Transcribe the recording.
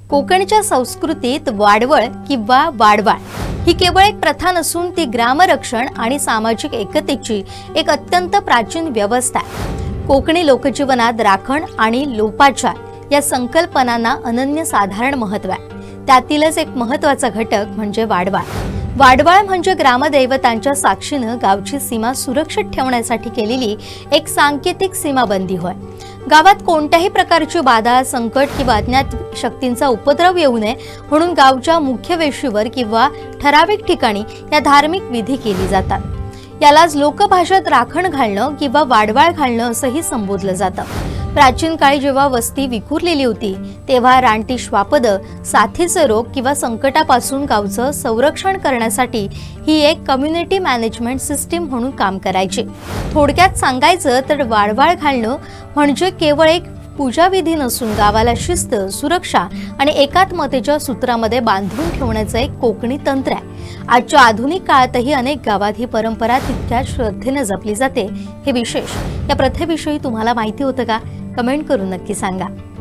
कोकणच्या संस्कृतीत वाडवळ किंवा वाडवाळ ही केवळ एक प्रथा नसून ती ग्रामरक्षण आणि सामाजिक एकतेची एक अत्यंत प्राचीन व्यवस्था आहे। कोकणी लोकजीवनात राखण आणि लोपाचार या संकल्पनांना अनन्यसाधारण महत्त्व आहे। त्यातीलच एक महत्त्वाचा घटक म्हणजे वाडवाळ। वाडवाळ म्हणजे ग्रामदैवतांच्या साक्षीने गावची सीमा सुरक्षित ठेवण्यासाठी केलेली एक सांकेतिक सीमाबंदी होय। गावात कोणत्याही प्रकारची बाधा, संकट किंवा अज्ञात शक्तींचा उपद्रव येऊ नये म्हणून गावच्या मुख्य वेशीवर किंवा ठराविक ठिकाणी या धार्मिक विधी केली जातात। यालाच लोकभाषेत राखण घालणं किंवा वाडवाळ घालणं असंही संबोधलं जातं। प्राचीन काळी जेव्हा वस्ती विखुरलेली होती तेव्हा रानटी श्वापद, साथीचे रोग किंवा संकटापासून गावचं संरक्षण करण्यासाठी ही एक कम्युनिटी मॅनेजमेंट सिस्टीम म्हणून काम करायची। थोडक्यात सांगायचं तर वाडवाळ घालणं म्हणजे केवळ एक पूजाविधी नसून गावाला शिस्त, सुरक्षा आणि एकात्मतेच्या सूत्रामध्ये बांधून ठेवण्याचं एक कोकणी तंत्र आहे। आजच्या आधुनिक काळातही अनेक गावात ही परंपरा तितक्याच श्रद्धेने जपली जाते। हे विशेष या प्रथेविषयी तुम्हाला माहिती होतं का? कमेंट करून नक्की सांगा।